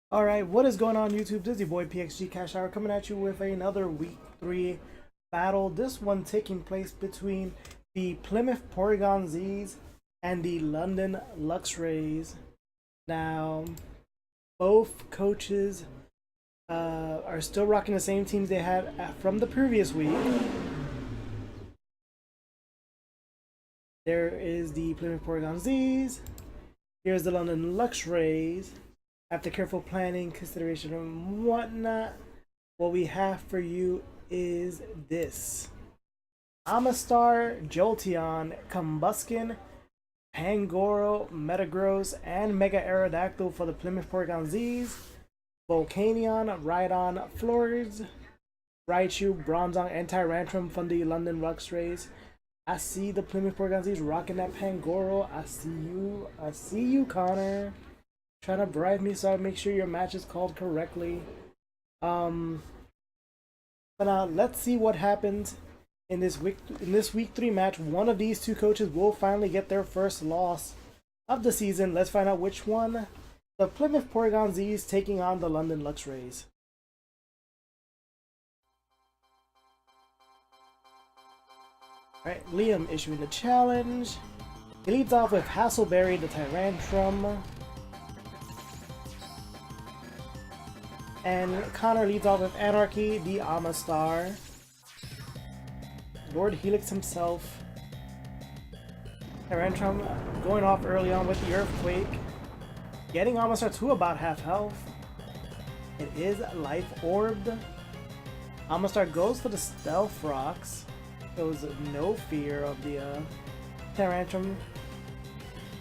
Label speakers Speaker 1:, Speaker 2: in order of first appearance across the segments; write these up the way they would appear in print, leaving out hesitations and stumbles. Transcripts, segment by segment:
Speaker 1: Alright, what is going on YouTube? This is your boy PXG Cash Hour coming at you with another week 3 battle. This one taking place between the Plymouth PorygonZs and the London Luxrays. Now, both coaches are still rocking the same teams they had from the previous week. There is the Plymouth PorygonZs. Here's the London Luxrays. After careful planning, consideration, and whatnot, what we have for you is this: Amistar, Jolteon, Combuskin, Pangoro, Metagross, and Mega Aerodactyl for the Plymouth PorygonZs, Volcanion, Rhydon, Flores, Raichu, Bronzong, and Tyrantrum from the London Luxrays. I see the Plymouth PorygonZs rocking that Pangoro. I see you, Connor. Trying to bribe me so I make sure your match is called correctly. But now let's see what happens in this week 3 match. One of these two coaches will finally get their first loss of the season. Let's find out which one. The Plymouth PorygonZs taking on the London Luxrays. Alright, Liam issuing the challenge. He leads off with Hassleberry, the Tyrantrum. And Connor leads off with Anarchy, the Amistar. Lord Helix himself. Tyrantrum going off early on with the Earthquake. Getting Amistar to about half health. It is Life Orbed. Amistar goes for the Stealth Rocks. Shows no fear of the Tyrantrum.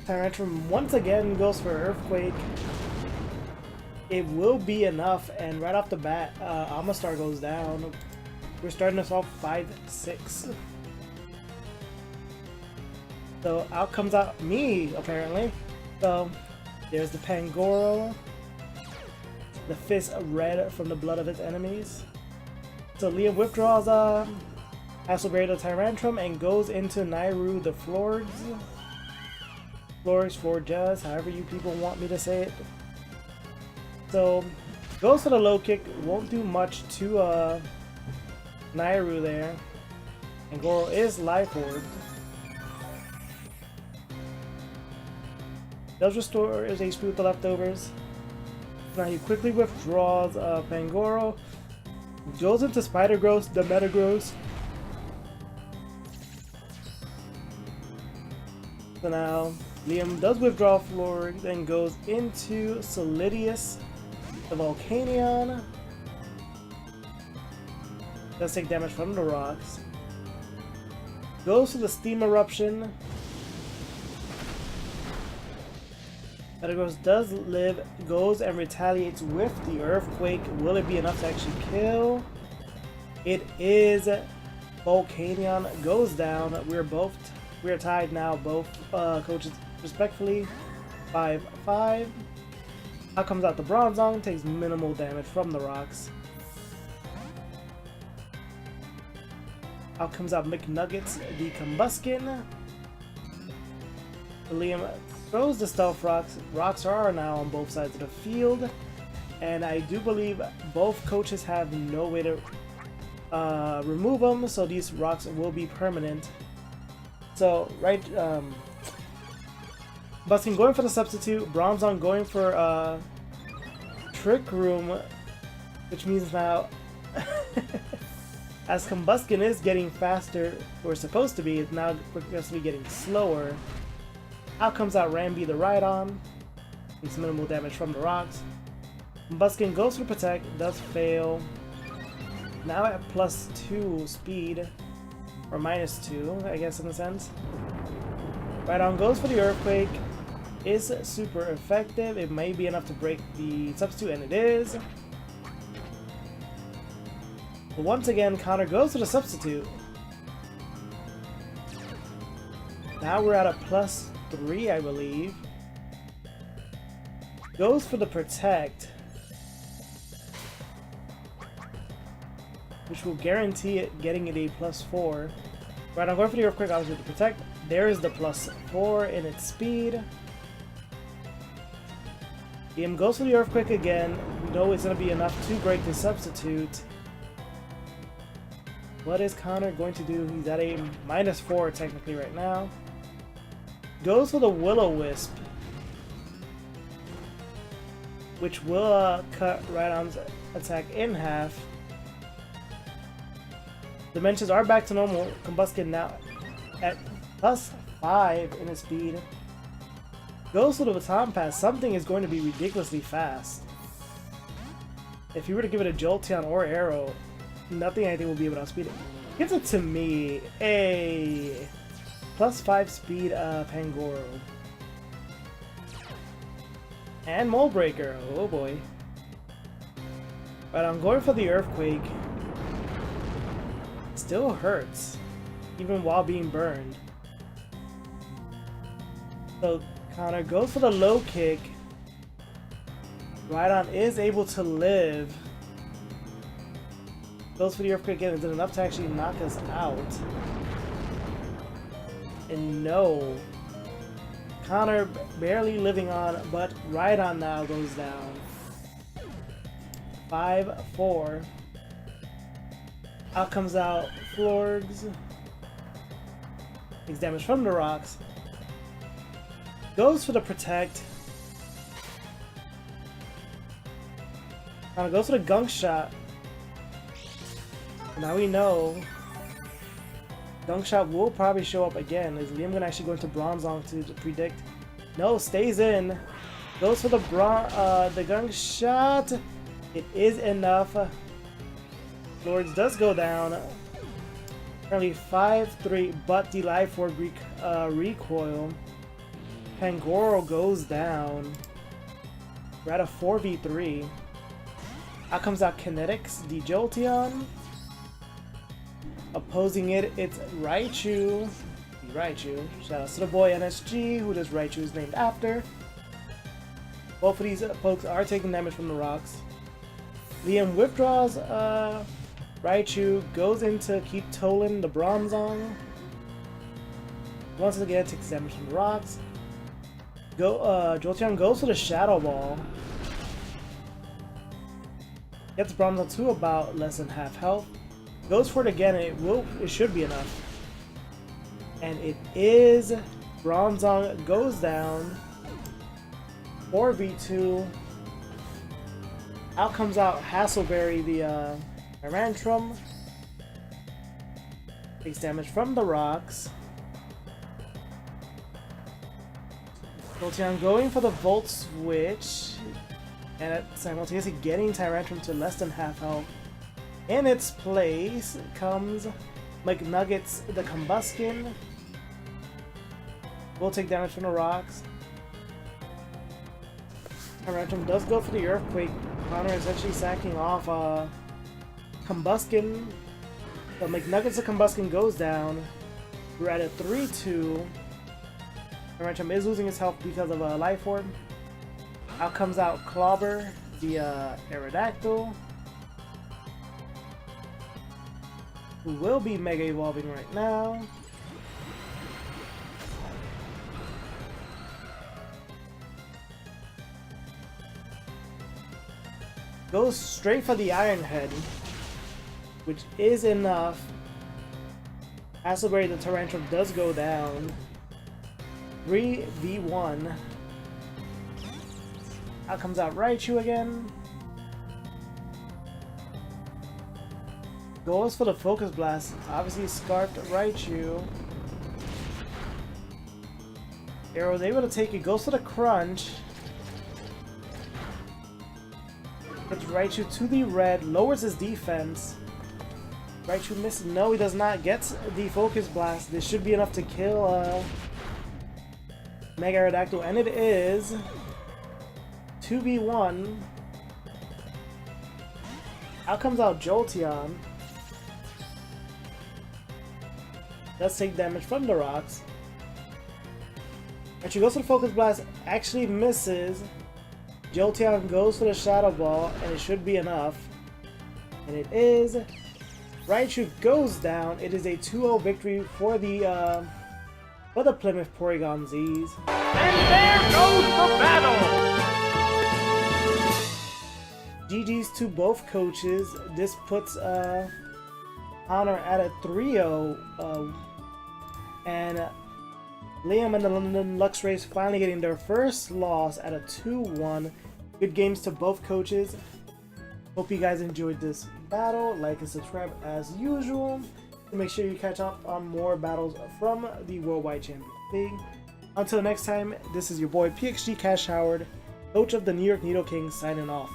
Speaker 1: Tyrantrum once again goes for Earthquake. It will be enough, and right off the bat, Amistar goes down. We're starting us off 5-6. So out comes out me, apparently. So there's the Pangoro. The Fist red from the blood of its enemies. So Liam withdraws Hassleberry the Tyrantrum and goes into Nairu the Flores. Flores, however you people want me to say it. So, goes for the low kick, won't do much to Nairu there. And Goro is Life Orb. Does restore his HP with the leftovers. Now he quickly withdraws Pangoro. Goes into Spider-Gross, the Metagross. So now, Liam does withdraw Florix and goes into Solidius. The Volcanion does take damage from the rocks. Goes to the Steam Eruption. Metagross does live, goes and retaliates with the Earthquake. Will it be enough to actually kill? It is. Volcanion goes down. We're tied now, both coaches respectfully. 5-5. Out comes out the Bronzong, takes minimal damage from the rocks. Out comes out McNuggets, the Combuskin. Liam throws the Stealth Rocks. Rocks are now on both sides of the field. And I do believe both coaches have no way to remove them, so these rocks will be permanent. So, right, Buskin going for the substitute, Bronzong going for Trick Room, which means now, as Combuskin is getting faster, or supposed to be, it's now progressively getting slower. Out comes out Rambi the Rhydon, takes minimal damage from the rocks. Combuskin goes for Protect, does fail. Now at +2 speed, or -2, I guess in a sense. Rhydon goes for the Earthquake. Is super effective. It may be enough to break the substitute, and it is. But once again, Connor goes for the substitute. Now we're at a +3, I believe. Goes for the Protect, which will guarantee it getting it a +4. Right, I'm going for the Earthquake, obviously with the Protect. There is the +4 in its speed. Liam goes for the Earthquake again. We know it's going to be enough to break the substitute. What is Connor going to do? He's at a -4 technically right now. Goes for the Will-O-Wisp, which will cut Rhydon's attack in half. Dimensions are back to normal. Combustion now at +5 in his speed. Goes for the Baton Pass. Something is going to be ridiculously fast. If you were to give it a Jolteon or Arrow, nothing I think will be able to outspeed it. Gives it to me a +5 speed Pangoro. And Mold Breaker. Oh boy. But I'm going for the Earthquake. Still hurts, even while being burned. So Connor goes for the low kick. Rhydon is able to live. Goes for the Earthquake again. It did enough to actually knock us out. And no. Connor barely living on, but Rhydon now goes down. 5-4. Out comes out Florgs. Takes damage from the rocks. Goes for the Protect. Goes for the Gunk Shot. Now we know Gunk Shot will probably show up again. Is Liam gonna actually go into Bronzong to predict? No, stays in. Goes for the Gunk Shot. It is enough. Lords does go down. Currently 5-3, but the Life Orb recoil. Pangoro goes down. We're at a 4v3. Out comes out Kinetics, the Jolteon. Opposing it, it's Raichu. The Raichu. Shout out to the boy NSG, who this Raichu is named after. Both of these folks are taking damage from the rocks. Liam withdraws Raichu, goes in to keep Toland the Bronzong. Once again, takes damage from the rocks. Jolteon goes for the Shadow Ball. Gets Bronzong to about less than half health. Goes for it again, and it should be enough. And it is. Bronzong goes down. 4v2. Out comes out Hassleberry, the Tyrantrum. Takes damage from the rocks. Jolteon going for the Volt Switch. And simultaneously getting Tyrantrum to less than half health. In its place comes McNuggets the Combuskin. Will take damage from the rocks. Tyrantrum does go for the Earthquake. Connor is actually sacking off Combuskin. The McNuggets the Combuskin goes down. We're at a 3-2. Tyrantrum is losing his health because of a Life Orb. Out comes out Clobber, the Aerodactyl, who will be Mega Evolving right now. Goes straight for the Iron Head, which is enough. Hassleberry the Tyrantrum does go down. 3v1. Out comes out Raichu again. Goes for the Focus Blast. Obviously scarfed Raichu. Arrow's able to take it. Goes for the Crunch. Gets Raichu to the red. Lowers his defense. Raichu misses. No, he does not. Gets the Focus Blast. This should be enough to kill Mega Aerodactyl. And it is 2v1. Out comes out Jolteon. Does take damage from the rocks. Raichu goes for the Focus Blast. Actually misses. Jolteon goes for the Shadow Ball, and it should be enough. And it is. Raichu goes down. It is a 2-0 victory for the Plymouth PorygonZs.
Speaker 2: And there goes the battle!
Speaker 1: GG's to both coaches. This puts Honor at a 3-0, and Liam and the London Luxrays finally getting their first loss at a 2-1. Good games to both coaches. Hope you guys enjoyed this battle. Like and subscribe as usual to make sure you catch up on more battles from the Worldwide Champions League. Until next time, this is your boy PXG Cash Howard, coach of the New York Needle Kings, signing off.